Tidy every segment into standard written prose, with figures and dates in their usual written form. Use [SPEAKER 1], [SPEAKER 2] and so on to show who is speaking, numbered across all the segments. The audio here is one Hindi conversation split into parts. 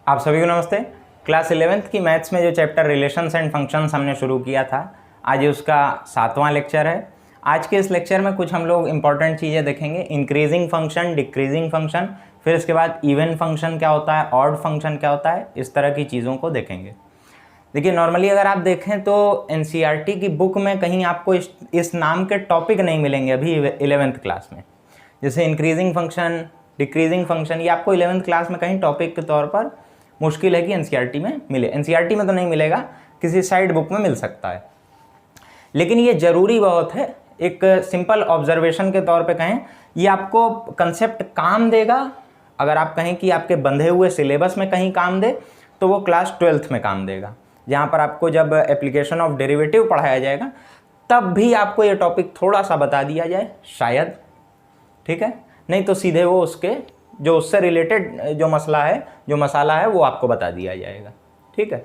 [SPEAKER 1] आप सभी को नमस्ते। क्लास 11th की मैथ्स में जो चैप्टर रिलेशंस एंड फंक्शंस हमने शुरू किया था, आज उसका 7वां लेक्चर है। आज के इस लेक्चर में कुछ हम लोग इंपॉर्टेंट चीज़ें देखेंगे। इंक्रीजिंग फंक्शन, डिक्रीजिंग फंक्शन, फिर इसके बाद इवन फंक्शन क्या होता है, ऑड फंक्शन क्या होता है, इस तरह की चीज़ों को देखेंगे। देखिए, नॉर्मली अगर आप देखें तो एनसीईआरटी की बुक में कहीं आपको इस नाम के टॉपिक नहीं मिलेंगे अभी 11th क्लास में। जैसे इंक्रीजिंग फंक्शन, डिक्रीजिंग फंक्शन, ये आपको 11th क्लास में कहीं टॉपिक के तौर पर मुश्किल है कि एनसीईआरटी में मिले। एनसीईआरटी में तो नहीं मिलेगा, किसी साइड बुक में मिल सकता है, लेकिन ये ज़रूरी बहुत है। एक सिंपल ऑब्जर्वेशन के तौर पे कहें, ये आपको कंसेप्ट काम देगा। अगर आप कहें कि आपके बंधे हुए सिलेबस में कहीं काम दे तो वो क्लास 12th में काम देगा, जहाँ पर आपको जब एप्लीकेशन ऑफ डेरिवेटिव पढ़ाया जाएगा तब भी आपको ये टॉपिक थोड़ा सा बता दिया जाए शायद, ठीक है। नहीं तो सीधे वो उसके जो उससे रिलेटेड जो मसला है, जो मसाला है, वो आपको बता दिया जाएगा, ठीक है।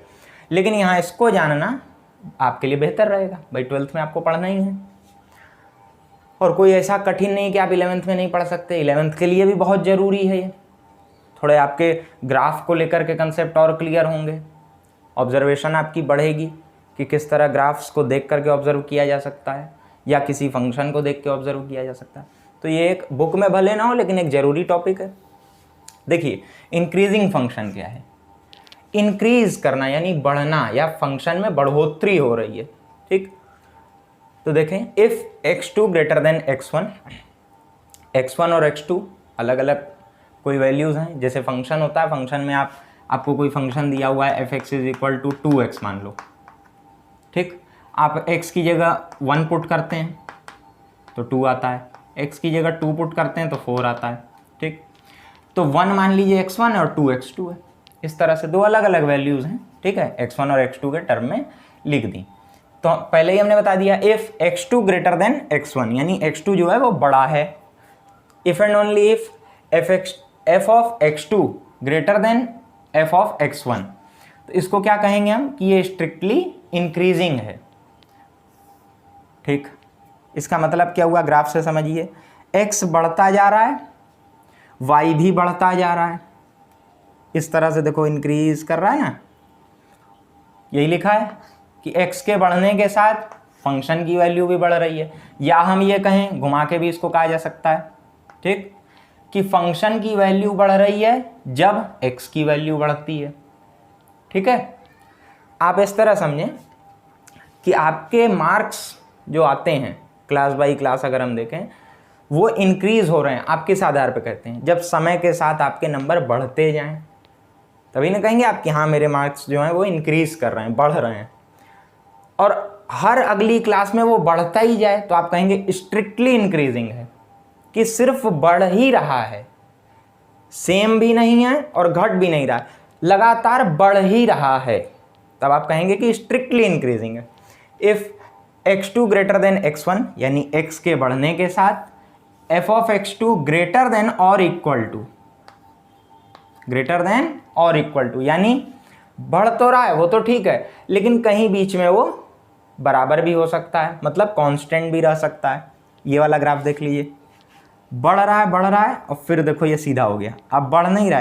[SPEAKER 1] लेकिन यहाँ इसको जानना आपके लिए बेहतर रहेगा। भाई 12th में आपको पढ़ना ही है, और कोई ऐसा कठिन नहीं कि आप 11th में नहीं पढ़ सकते। 11th के लिए भी बहुत ज़रूरी है ये। थोड़े आपके ग्राफ को लेकर के कंसेप्ट और क्लियर होंगे, ऑब्जर्वेशन आपकी बढ़ेगी कि किस तरह ग्राफ्स को देख करके ऑब्जर्व किया जा सकता है या किसी फंक्शन को देख के ऑब्जर्व किया जा सकता है। तो ये एक बुक में भले ना हो, लेकिन एक ज़रूरी टॉपिक है। देखिए, इंक्रीजिंग फंक्शन क्या है? इंक्रीज करना यानी बढ़ना, या फंक्शन में बढ़ोतरी हो रही है, ठीक। तो देखें, if x2 greater than x1, x1 और x2 अलग अलग कोई वैल्यूज़ हैं। जैसे फंक्शन होता है, फंक्शन में आपको कोई फंक्शन दिया हुआ है, f(x) = 2x मान लो, ठीक। आप x की जगह 1 पुट करते हैं तो 2 आता है, x की जगह 2 पुट करते हैं तो 4 आता है, ठीक। तो 1 मान लीजिए x1 और 2 x2 है। इस तरह से दो अलग अलग वैल्यूज़ हैं, ठीक है, x1 और x2 के टर्म में लिख दी। तो पहले ही हमने बता दिया, if x2 greater than x1 यानी x2 जो है वो बड़ा है। If and only if f of x2 greater than f of x1, तो इसको क्या कहेंगे हम कि ये स्ट्रिक्टली इंक्रीजिंग है, ठीक। इसका मतलब क्या हुआ, ग्राफ से समझिए। x बढ़ता जा रहा है, y भी बढ़ता जा रहा है। इस तरह से देखो, इंक्रीज कर रहा है ना, यही लिखा है कि x के बढ़ने के साथ फंक्शन की वैल्यू भी बढ़ रही है। या हम ये कहें, घुमा के भी इसको कहा जा सकता है, ठीक, कि फंक्शन की वैल्यू बढ़ रही है जब x की वैल्यू बढ़ती है, ठीक है। आप इस तरह समझें कि आपके मार्क्स जो आते हैं क्लास बाई क्लास, अगर हम देखें, वो इंक्रीज हो रहे हैं। आप किस आधार पे कहते हैं? जब समय के साथ आपके नंबर बढ़ते जाएं तभी ना कहेंगे आप कि हाँ मेरे मार्क्स जो हैं वो इंक्रीज कर रहे हैं, बढ़ रहे हैं। और हर अगली क्लास में वो बढ़ता ही जाए तो आप कहेंगे स्ट्रिक्टली इंक्रीजिंग है, कि सिर्फ बढ़ ही रहा है, सेम भी नहीं है और घट भी नहीं रहा है, लगातार बढ़ ही रहा है, तब आप कहेंगे कि स्ट्रिक्टली इंक्रीजिंग है। If x2 greater than x1 यानी x के बढ़ने के साथ f of x2 greater than और इक्वल टू, यानी बढ़ तो रहा है वो तो ठीक है, लेकिन कहीं बीच में वो बराबर भी हो सकता है, मतलब कांस्टेंट भी रह सकता है। ये वाला ग्राफ देख लीजिए, बढ़ रहा है और फिर देखो ये सीधा हो गया। अब बढ़ नहीं रहा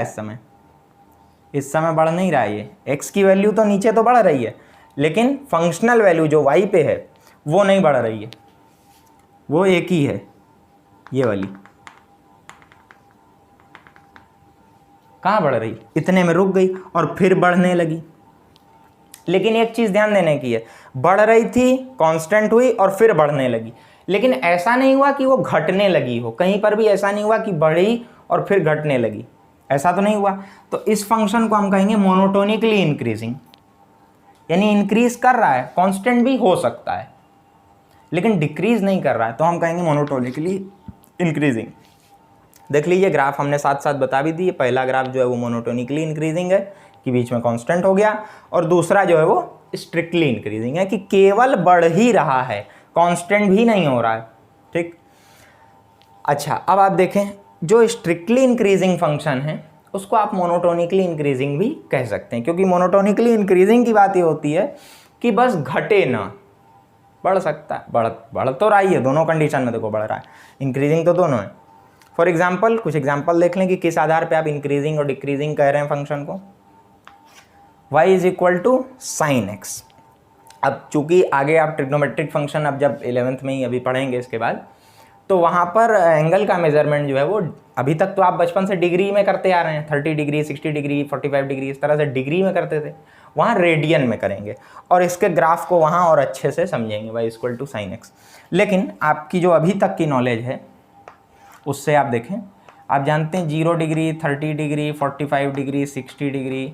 [SPEAKER 1] इस समय बढ़ नहीं रहा है। ये x की वैल्यू तो नीचे तो बढ़ रही है, लेकिन फंक्शनल वैल्यू जो y पे है वो नहीं बढ़ रही है, वो एक ही है, ये वाली। कहाँ बढ़ रही? इतने में रुक गई और फिर बढ़ने लगी। लेकिन एक चीज़ ध्यान देने की है, बढ़ रही थी, कांस्टेंट हुई और फिर बढ़ने लगी, लेकिन ऐसा नहीं हुआ कि वो घटने लगी हो। कहीं पर भी ऐसा नहीं हुआ कि बढ़ी और फिर घटने लगी, ऐसा तो नहीं हुआ। तो इस फंक्शन को हम कहेंगे मोनोटोनिकली इंक्रीजिंग, यानी इंक्रीज कर रहा है, कांस्टेंट भी हो सकता है लेकिन डिक्रीज नहीं कर रहा है, तो हम कहेंगे मोनोटोनिकली इंक्रीजिंग। देख लीजिए, ग्राफ हमने साथ साथ बता भी दिए। पहला ग्राफ जो है वो मोनोटोनिकली इंक्रीजिंग है कि बीच में कांस्टेंट हो गया, और दूसरा जो है वो स्ट्रिक्टली इंक्रीजिंग है कि केवल बढ़ ही रहा है, कांस्टेंट भी नहीं हो रहा है, ठीक। अच्छा, अब आप देखें, जो स्ट्रिक्टली इंक्रीजिंग फंक्शन है उसको आप मोनोटोनिकली इंक्रीजिंग भी कह सकते हैं, क्योंकि मोनोटोनिकली इंक्रीजिंग की बात ये होती है कि बस घटे ना, बढ़ सकता है, बढ़ तो रहा ही है, दोनों कंडीशन में देखो बढ़ रहा है, इंक्रीजिंग तो दोनों है। फॉर एग्जाम्पल कुछ एग्जाम्पल देख लें कि किस आधार पे आप इंक्रीजिंग और डिक्रीजिंग कह रहे हैं फंक्शन को। y is equal to sine x. अब चूंकि आगे आप ट्रिग्नोमेट्रिक फंक्शन अब जब 11th में ही अभी पढ़ेंगे इसके बाद, तो वहाँ पर एंगल का मेजरमेंट जो है वो अभी तक तो आप बचपन से डिग्री में करते आ रहे हैं, 30 डिग्री 60 डिग्री 45 डिग्री इस तरह से डिग्री में करते थे, वहाँ रेडियन में करेंगे और इसके ग्राफ को वहाँ और अच्छे से समझेंगे y equal to sine x. लेकिन आपकी जो अभी तक की नॉलेज है उससे आप देखें, आप जानते हैं 0 डिग्री 30 डिग्री 45 डिग्री 60 डिग्री,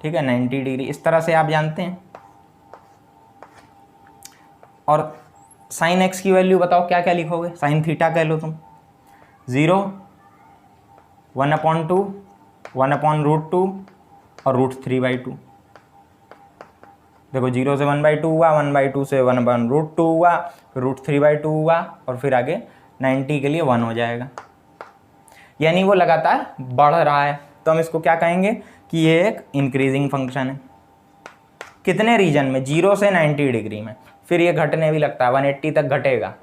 [SPEAKER 1] ठीक है, 90 डिग्री, इस तरह से आप जानते हैं। और साइन एक्स की वैल्यू बताओ क्या क्या लिखोगे, साइन थीटा कह लो तुम, 0 1/2 1/√2 और √3/2। देखो 0 से 1/2 हुआ, 1/2 से 1/√2 हुआ, फिर √3/2 हुआ और फिर आगे 90 के लिए 1 हो जाएगा, यानी वो लगातार बढ़ रहा है। तो हम इसको क्या कहेंगे कि ये एक इंक्रीजिंग फंक्शन है। कितने रीजन में, 0 से 90 डिग्री में। फिर ये घटने भी लगता है, 180 तक घटेगा,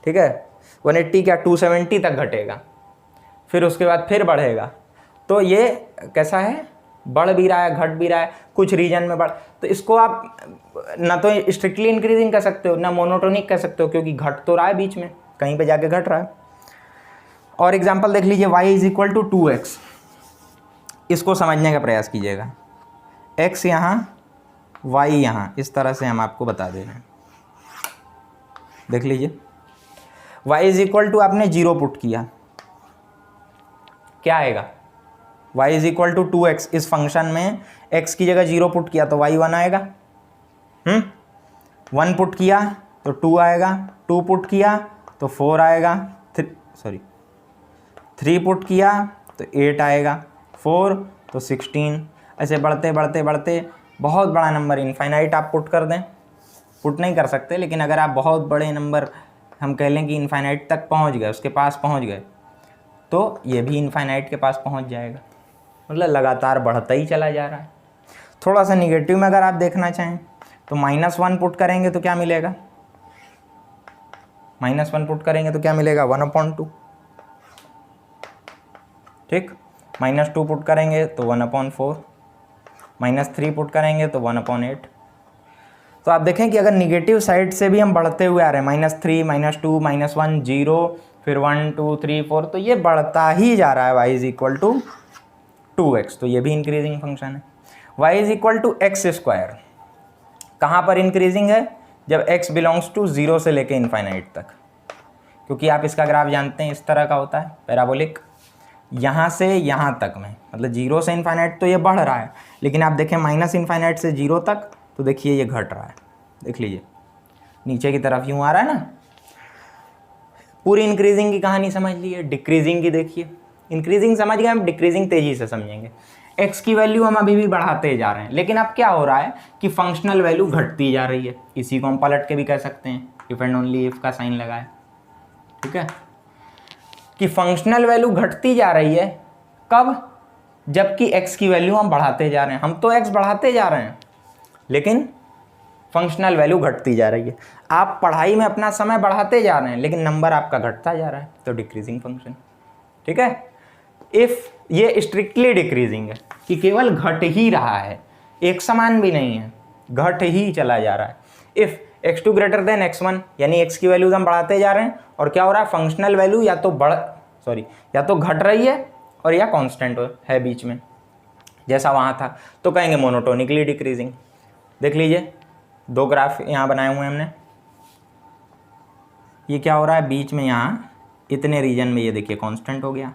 [SPEAKER 1] ठीक है, 180 क्या 270 तक घटेगा, फिर उसके बाद फिर बढ़ेगा। तो ये कैसा है, बढ़ भी रहा है घट भी रहा है, कुछ रीजन में बढ़, तो इसको आप ना तो स्ट्रिक्टली इंक्रीजिंग कह सकते हो ना मोनोटोनिक कह सकते हो, क्योंकि घट तो रहा है बीच में, कहीं पे जाके घट रहा है। और एग्जांपल देख लीजिए, y is equal to 2x। इसको समझने का प्रयास कीजिएगा, x यहाँ y यहाँ, इस तरह से हम आपको बता दे रहे हैं। देख लीजिए, y इज इक्वल टू आपने 0 पुट किया, क्या आएगा, y is equal to 2x। इस फंक्शन में x की जगह 0 पुट किया तो y 1 आएगा, 1 पुट किया तो 2 आएगा, 2 पुट किया तो 4 आएगा, 3 पुट किया तो 8 आएगा, 4 तो 16, ऐसे बढ़ते बढ़ते बढ़ते बहुत बड़ा नंबर इनफाइनाइट आप पुट कर दें, पुट नहीं कर सकते, लेकिन अगर आप बहुत बड़े नंबर हम कह लें कि इनफाइनाइट तक पहुंच गए, उसके पास पहुंच गए, तो ये भी इनफाइनाइट के पास पहुंच जाएगा, मतलब लगातार बढ़ता ही चला जा रहा है। थोड़ा सा निगेटिव में अगर आप देखना चाहें तो -1 पुट करेंगे तो क्या मिलेगा, -1 पुट करेंगे तो क्या मिलेगा 1/2, ठीक, -2 पुट करेंगे तो 1/4, -3 पुट करेंगे तो 1/8। तो आप देखें कि अगर निगेटिव साइड से भी हम बढ़ते हुए आ रहे हैं, -3 -2 -1 0 फिर 1 2 3 4, तो ये बढ़ता ही जा रहा है y is equal to 2x, तो ये भी इंक्रीजिंग फंक्शन है। y is equal to x square कहाँ पर इंक्रीजिंग है, जब x बिलोंग्स टू 0 से लेके इनफाइनाइट तक, क्योंकि आप इसका ग्राफ जानते हैं इस तरह का होता है पैराबोलिक, यहाँ से यहाँ तक में, मतलब 0 से इनफाइनाइट तो ये बढ़ रहा है, लेकिन आप देखें -इनफाइनाइट से 0 तक तो देखिए ये घट रहा है, देख लीजिए नीचे की तरफ यूँ आ रहा है ना। पूरी इंक्रीजिंग की कहानी समझ लीजिए, डिक्रीजिंग की देखिए, इंक्रीजिंग समझ गए, हम डिक्रीजिंग तेजी से समझेंगे। x की वैल्यू हम अभी भी बढ़ाते जा रहे हैं, लेकिन अब क्या हो रहा है कि फंक्शनल वैल्यू घटती जा रही है। इसी को हम पलट के भी कह सकते हैं, इफ एंड ओनली इफ का साइन लगाए, ठीक है, कि फंक्शनल वैल्यू घटती जा रही है, कब, जबकि x की वैल्यू हम बढ़ाते जा रहे हैं। हम तो x बढ़ाते जा रहे हैं लेकिन फंक्शनल वैल्यू घटती जा रही है। आप पढ़ाई में अपना समय बढ़ाते जा रहे हैं लेकिन नंबर आपका घटता जा रहा है, तो डिक्रीजिंग फंक्शन, ठीक है। इफ ये स्ट्रिक्टली डिक्रीजिंग है कि केवल घट ही रहा है, एक समान भी नहीं है, घट ही चला जा रहा है। If x2 greater than x1, यानी x की वैल्यूज हम बढ़ाते जा रहे हैं और क्या हो रहा है, फंक्शनल वैल्यू या तो घट रही है और या कांस्टेंट है बीच में, जैसा वहाँ था, तो कहेंगे मोनोटोनिकली डिक्रीजिंग। देख लीजिए 2 ग्राफ यहाँ बनाए हुए हैं हमने, ये क्या हो रहा है, बीच में यहाँ इतने रीजन में ये देखिए कांस्टेंट हो गया,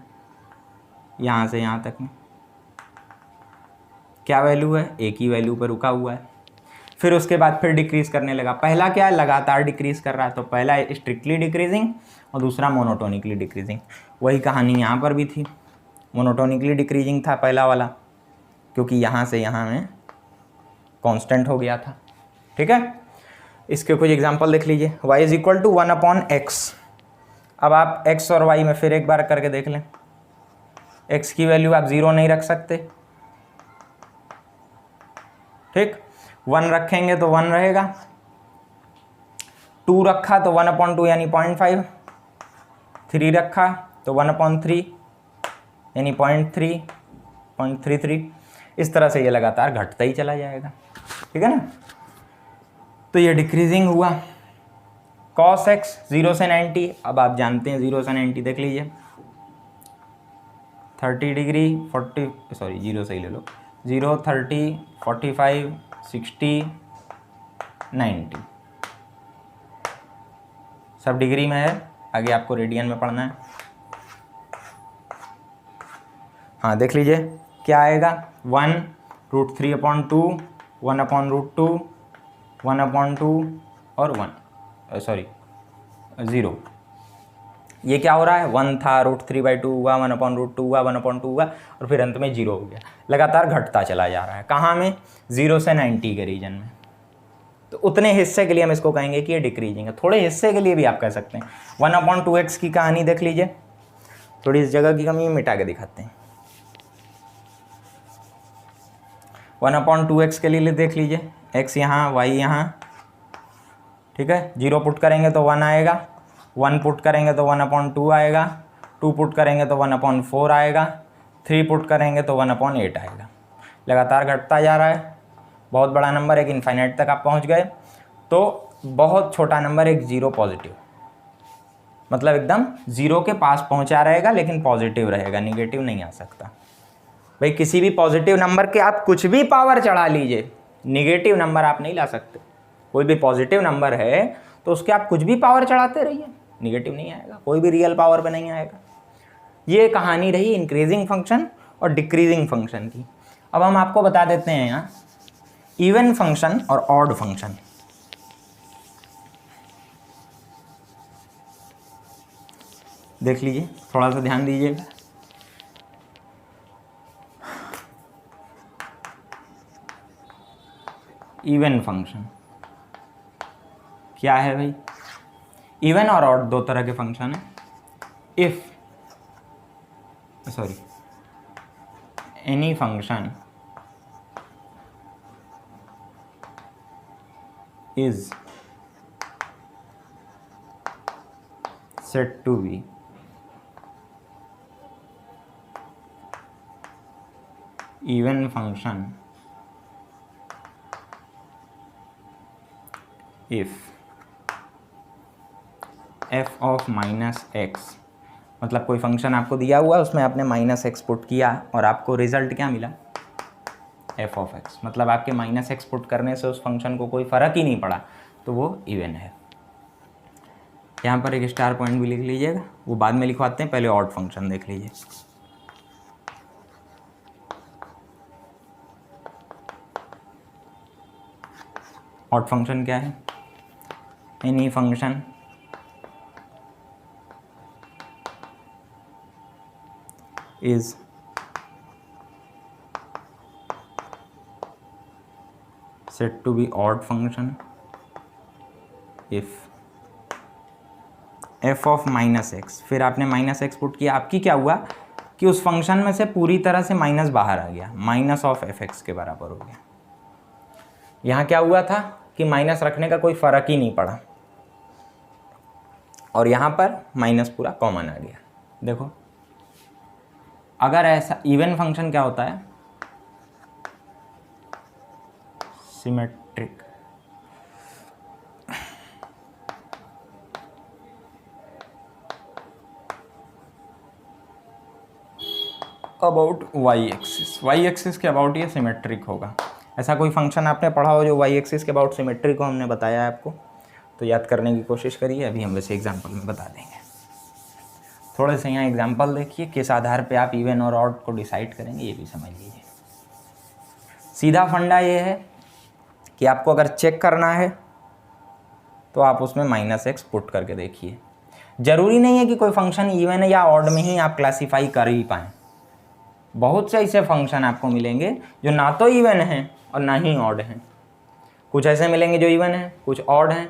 [SPEAKER 1] यहाँ से यहाँ तक में क्या वैल्यू है, एक ही वैल्यू पर रुका हुआ है। फिर उसके बाद फिर डिक्रीज करने लगा। पहला क्या है, लगातार डिक्रीज कर रहा है, तो पहला स्ट्रिक्टली डिक्रीजिंग और दूसरा मोनोटोनिकली डिक्रीजिंग। वही कहानी यहाँ पर भी थी, मोनोटोनिकली डिक्रीजिंग था पहला वाला, क्योंकि यहाँ से यहाँ में कांस्टेंट हो गया था, ठीक है। इसके कुछ एग्जांपल देख लीजिए, y is equal to 1/x। अब आप x और y में फिर एक बार करके देख लें, x की वैल्यू आप 0 नहीं रख सकते, ठीक, 1 रखेंगे तो 1 रहेगा, 2 रखा तो 1/2 यानी 0.5, 3 रखा तो 1/3 यानी 0.33, इस तरह से ये लगातार घटता ही चला जाएगा, ठीक है ना। तो ये डिक्रीजिंग हुआ। cos x 0 से 90, अब आप जानते हैं 0 से 90 देख लीजिए 30 डिग्री 0 से ही ले लो 0 30 45 60 90 सब डिग्री में है, आगे आपको रेडियन में पढ़ना है। हाँ देख लीजिए क्या आएगा 1√3/2 1/√2 1/2 और 0। ये क्या हो रहा है 1 था √3/2 हुआ 1/√2 हुआ 1/2 हुआ और फिर अंत में 0 हो गया, लगातार घटता चला जा रहा है। कहाँ में 0 से 90 के रीजन में। तो उतने हिस्से के लिए हम इसको कहेंगे कि ये डिक्रीजिंग है। थोड़े हिस्से के लिए भी आप कह सकते हैं। 1/2x की कहानी देख लीजिए, थोड़ी इस जगह की कमी मिटा के दिखाते हैं। 1/2x के लिए देख लीजिए x यहाँ y यहाँ, ठीक है। 0 पुट करेंगे तो 1 आएगा, 1 पुट करेंगे तो 1/2 आएगा, 2 पुट करेंगे तो 1/4 आएगा, 3 पुट करेंगे तो 1/8 आएगा। लगातार घटता जा रहा है। बहुत बड़ा नंबर एक इनफाइनाइट तक आप पहुंच गए, तो बहुत छोटा नंबर एक 0 पॉजिटिव, मतलब एकदम 0 के पास पहुंचा रहेगा लेकिन पॉजिटिव रहेगा, निगेटिव नहीं आ सकता। भाई किसी भी पॉजिटिव नंबर के आप कुछ भी पावर चढ़ा लीजिए, निगेटिव नंबर आप नहीं ला सकते। कोई भी पॉजिटिव नंबर है तो उसके आप कुछ भी पावर चढ़ाते रहिए, निगेटिव नहीं आएगा, कोई भी रियल पावर पे नहीं आएगा। ये कहानी रही इंक्रीजिंग फंक्शन और डिक्रीजिंग फंक्शन की। अब हम आपको बता देते हैं यहाँ इवन फंक्शन और ऑड फंक्शन। देख लीजिए, थोड़ा सा ध्यान दीजिएगा। इवन फंक्शन क्या है भाई? इवन और ऑड दो तरह के फंक्शन है। Any function is said to be even function if f of -x, मतलब कोई फंक्शन आपको दिया हुआ है उसमें आपने -x पुट किया और आपको रिजल्ट क्या मिला f of x, मतलब आपके -x पुट करने से उस फंक्शन को कोई फ़र्क ही नहीं पड़ा, तो वो इवन है। यहाँ पर एक स्टार पॉइंट भी लिख लीजिएगा, वो बाद में लिखवाते हैं, पहले ऑड फंक्शन देख लीजिए। ऑड फंक्शन क्या है? Any function is said to be odd function if f of -x, फिर आपने -x पुट किया, आपकी क्या हुआ कि उस फंक्शन में से पूरी तरह से माइनस बाहर आ गया, माइनस ऑफ fx के बराबर हो गया। यहाँ क्या हुआ था कि माइनस रखने का कोई फ़र्क ही नहीं पड़ा और यहाँ पर माइनस पूरा कॉमन आ गया। देखो अगर ऐसा इवन फंक्शन क्या होता है? Symmetric. About y axis, y axis के अबाउट ये सिमेट्रिक होगा। ऐसा कोई फंक्शन आपने पढ़ा हो जो वाई एक्सिस के अबाउट सिमेट्रिक हो, हमने बताया है आपको, तो याद करने की कोशिश करिए। अभी हम वैसे एग्जांपल में बता देंगे। थोड़े से यहाँ एग्जांपल देखिए, किस आधार पे आप इवन और ऑड को डिसाइड करेंगे ये भी समझ लीजिए। सीधा फंडा ये है कि आपको अगर चेक करना है तो आप उसमें -x पुट करके देखिए। ज़रूरी नहीं है कि कोई फंक्शन इवन या ऑड में ही आप क्लासीफाई कर ही पाएँ। बहुत से ऐसे फंक्शन आपको मिलेंगे जो ना तो इवन हैं और ना ही ऑड हैं। कुछ ऐसे मिलेंगे जो इवन हैं, कुछ ऑड हैं,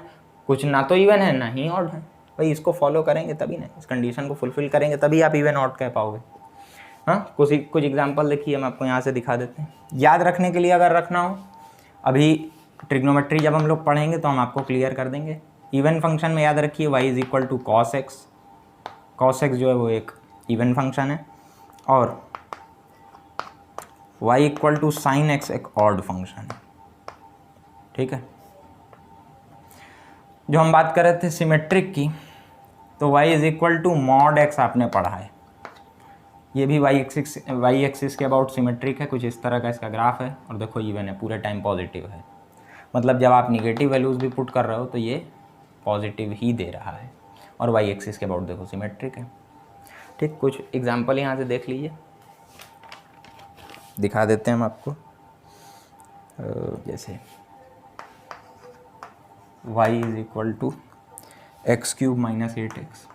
[SPEAKER 1] कुछ ना तो इवन है ना ही ऑड हैं। भाई इसको फॉलो करेंगे तभी ना, इस कंडीशन को फुलफिल करेंगे तभी आप इवन ऑड कह पाओगे। हाँ, कुछ एग्जांपल देखिए, हम आपको यहाँ से दिखा देते हैं। याद रखने के लिए अगर रखना हो, अभी ट्रिग्नोमेट्री जब हम लोग पढ़ेंगे तो हम आपको क्लियर कर देंगे। इवन फंक्शन में याद रखिए y = cos x। cos x जो है वो एक इवन फंक्शन है और y equal to sine x एक ऑड फंक्शन है, ठीक है। जो हम बात कर रहे थे सिमेट्रिक की, तो y is equal to mod x आपने पढ़ा है, ये भी y एक्सिस के अबाउट सिमेट्रिक है, कुछ इस तरह का इसका ग्राफ है, और देखो इवन है, पूरे टाइम पॉजिटिव है, मतलब जब आप निगेटिव वैल्यूज़ भी पुट कर रहे हो तो ये पॉजिटिव ही दे रहा है, और y एक्सिस के अबाउट देखो सिमेट्रिक है, ठीक। कुछ एग्जांपल यहाँ से देख लीजिए, दिखा देते हैं हम आपको। जैसे y is equal to x cube minus 8x,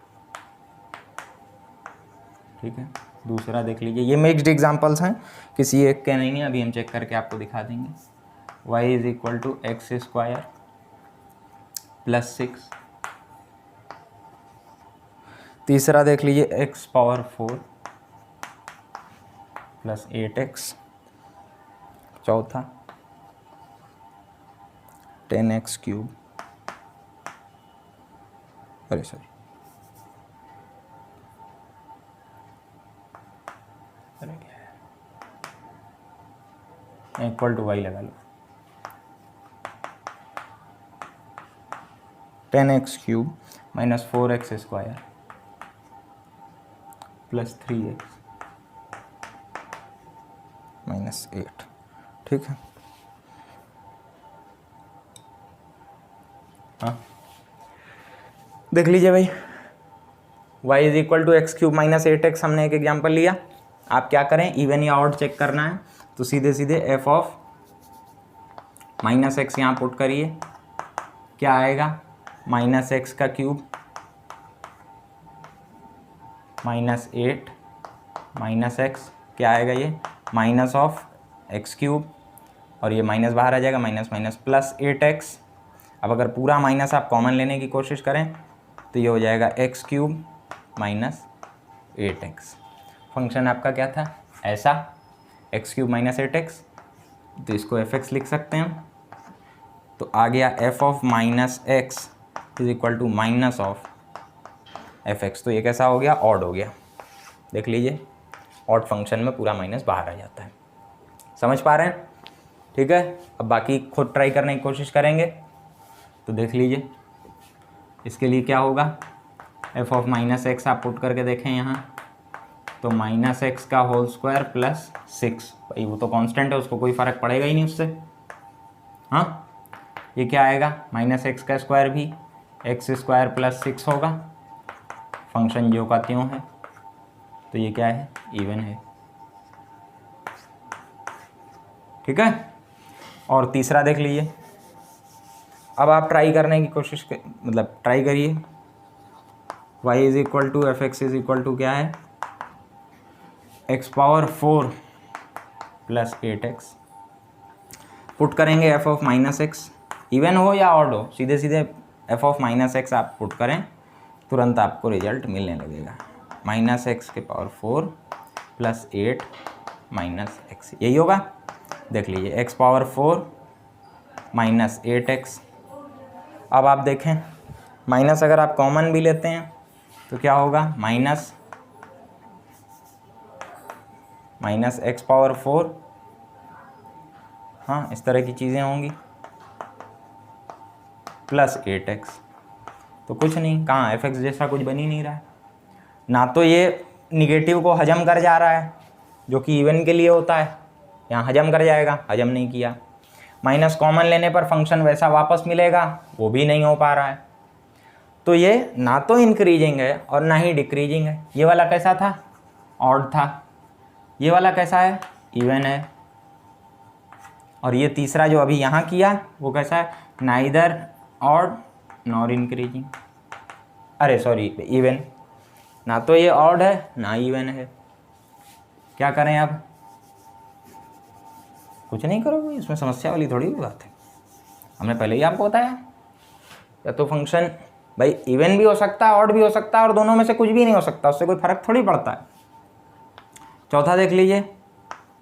[SPEAKER 1] ठीक है। दूसरा देख लीजिए, ये मिक्स्ड एग्जांपल्स हैं, किसी एक के नहीं है, अभी हम चेक करके आपको दिखा देंगे। y is equal to x square plus 6। तीसरा देख लीजिए x पावर 4 प्लस 8x। चौथा 10x क्यूब, अरे सॉरी, अरे क्या है, इक्वल टू y लगा लो, 10x cube minus 4x square plus 3x minus 8, ठीक है। हाँ देख लीजिए भाई, y is equal to x cube minus 8x हमने एक एग्जांपल लिया। आप क्या करें, इवन या ऑड चेक करना है तो सीधे सीधे f ऑफ माइनस एक्स यहाँ पुट करिए, क्या आएगा, माइनस एक्स का क्यूब माइनस 8 माइनस एक्स, क्या आएगा ये, माइनस ऑफ एक्स क्यूब, और ये माइनस बाहर आ जाएगा, माइनस माइनस प्लस 8x। अब अगर पूरा माइनस आप कॉमन लेने की कोशिश करें तो ये हो जाएगा x cube minus 8x। Function आपका क्या था, ऐसा एक्स क्यूब माइनस 8x, तो इसको fx लिख सकते हैं। तो आ गया f of minus x is equal to minus of fx। तो ये कैसा हो गया, ऑड हो गया। देख लीजिए, ऑड फंक्शन में पूरा माइनस बाहर आ जाता है, समझ पा रहे हैं, ठीक है। अब बाकी खुद ट्राई करने की कोशिश करेंगे, तो देख लीजिए इसके लिए क्या होगा, f ऑफ माइनस एक्स आप पुट करके देखें यहाँ, तो माइनस एक्स का होल स्क्वायर प्लस 6, भाई वो तो कांस्टेंट है, उसको कोई फ़र्क पड़ेगा ही नहीं उससे। हाँ, ये क्या आएगा, माइनस एक्स का स्क्वायर भी एक्स स्क्वायर प्लस 6 होगा, फंक्शन जो का त्यों है, तो ये क्या है, इवन है, ठीक है। और तीसरा देख लीजिए, अब आप ट्राई करने की कोशिश मतलब ट्राई करिए, y is equal to f x is equal to क्या है, x power 4 plus 8x। Put करेंगे f of minus x, even हो या ऑड हो, सीधे सीधे f ऑफ माइनस एक्स आप पुट करें, तुरंत आपको रिजल्ट मिलने लगेगा, माइनस एक्स के पावर 4 प्लस 8 माइनस एक्स, यही होगा। देख लीजिए x पावर 4 माइनस 8x। अब आप देखें, माइनस अगर आप कॉमन भी लेते हैं तो क्या होगा, माइनस एक्स पावर 4, हाँ इस तरह की चीज़ें होंगी, प्लस 8x। तो कुछ नहीं, कहाँ एफ एक्स जैसा कुछ बन ही नहीं रहा है, ना तो ये निगेटिव को हजम कर जा रहा है जो कि इवन के लिए होता है, यहाँ हजम कर जाएगा, हजम नहीं किया। माइनस कॉमन लेने पर फंक्शन वैसा वापस मिलेगा, वो भी नहीं हो पा रहा है। तो ये ना तो इंक्रीजिंग है और ना ही डिक्रीजिंग है। ये वाला कैसा था, ऑड था, ये वाला कैसा है, इवन है। और ये तीसरा जो अभी यहाँ किया वो कैसा है, नाइदर ऑड नॉर इंक्रीजिंग, अरे सॉरी इवन, ना तो ये ऑड है ना इवन है। क्या करें अब, कुछ नहीं करोगे, इसमें समस्या वाली थोड़ी बात है, हमने पहले ही आपको बताया। या तो फंक्शन भाई इवन भी हो सकता है, ऑड भी हो सकता है, और दोनों में से कुछ भी नहीं हो सकता, उससे कोई फर्क थोड़ी पड़ता है। चौथा देख लीजिए,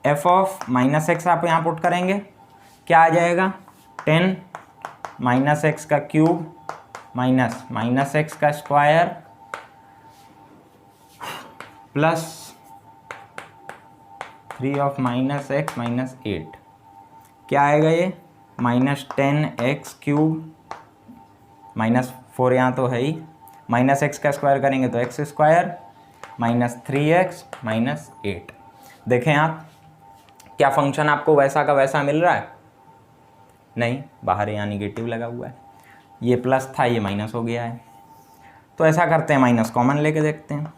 [SPEAKER 1] f ऑफ माइनस एक्स आप यहाँ पुट करेंगे, क्या आ जाएगा, 10 माइनस एक्स का क्यूब माइनस माइनस एक्स का square plus 3 of minus x minus 8 क्या आएगा ये, माइनस 10x क्यूब माइनस 4 यहाँ तो है ही, माइनस एक्स का स्क्वायर करेंगे तो x square minus 3x minus 8। देखें आप क्या फंक्शन आपको वैसा का वैसा मिल रहा है, नहीं, बाहर यहाँ निगेटिव लगा हुआ है, ये प्लस था ये माइनस हो गया है। तो ऐसा करते हैं माइनस कॉमन लेके देखते हैं,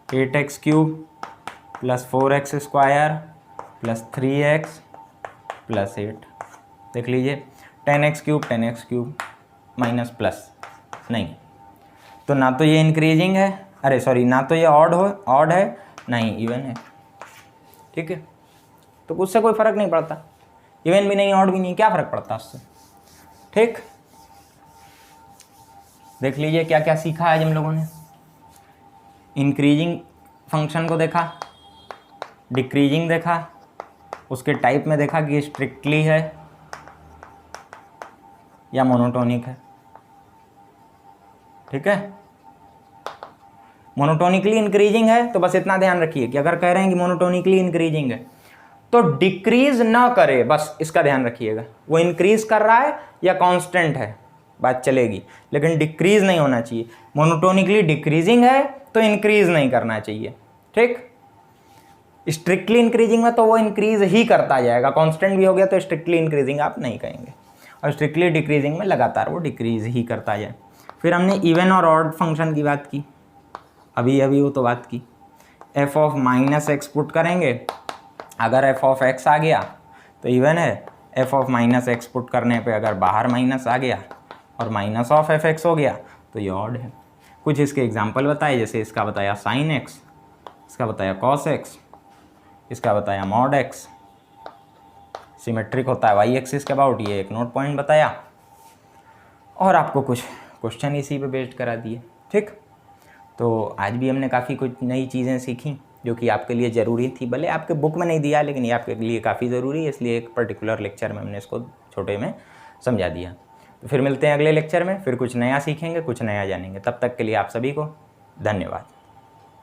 [SPEAKER 1] 8x cube plus 4x square plus 3x plus 8। देख लीजिए 10x क्यूब माइनस प्लस नहीं, तो ना तो ये इंक्रीजिंग है, अरे सॉरी, ना तो ये ऑड है ना ही इवन है, ठीक है। तो उससे कोई फ़र्क नहीं पड़ता, इवन भी नहीं ऑड भी नहीं, क्या फ़र्क पड़ता उससे, ठीक। देख लीजिए क्या क्या सीखा आज हम लोगों ने। इंक्रीजिंग फंक्शन को देखा, डिक्रीजिंग देखा, उसके टाइप में देखा कि स्ट्रिक्टली है या मोनोटोनिक है, ठीक है। मोनोटोनिकली इंक्रीजिंग है तो बस इतना ध्यान रखिए कि अगर कह रहे हैं कि मोनोटोनिकली इंक्रीजिंग है तो डिक्रीज ना करे, बस इसका ध्यान रखिएगा। वो इंक्रीज कर रहा है या कांस्टेंट है बात चलेगी, लेकिन डिक्रीज नहीं होना चाहिए। मोनोटोनिकली डिक्रीजिंग है तो इंक्रीज नहीं करना चाहिए, ठीक। स्ट्रिक्टली इंक्रीजिंग में तो वो इंक्रीज ही करता जाएगा, कांस्टेंट भी हो गया तो स्ट्रिक्टली इंक्रीजिंग आप नहीं कहेंगे, और स्ट्रिक्टली डिक्रीजिंग में लगातार वो डिक्रीज ही करता जाए। फिर हमने इवन और ऑड फंक्शन की बात की, अभी वो तो बात की। F of minus x put करेंगे, अगर एफ ऑफ एक्स आ गया तो इवन है, F of minus x put करने पे अगर बाहर माइनस आ गया और माइनस ऑफ एफ एक्स हो गया तो ये ऑड है। कुछ इसके एग्जाम्पल बताए, जैसे इसका बताया साइन एक्स, इसका बताया कॉस एक्स, इसका बताया मॉड एक्स, सिमेट्रिक होता है वाई एक्सिस के अबाउट, ये एक नोट पॉइंट बताया, और आपको कुछ क्वेश्चन इसी पे बेस्ड करा दिए, ठीक। तो आज भी हमने काफ़ी कुछ नई चीज़ें सीखी जो कि आपके लिए ज़रूरी थी, भले आपके बुक में नहीं दिया लेकिन ये आपके लिए काफ़ी ज़रूरी है, इसलिए एक पर्टिकुलर लेक्चर में हमने इसको छोटे में समझा दिया। तो फिर मिलते हैं अगले लेक्चर में, फिर कुछ नया सीखेंगे, कुछ नया जानेंगे। तब तक के लिए आप सभी को धन्यवाद।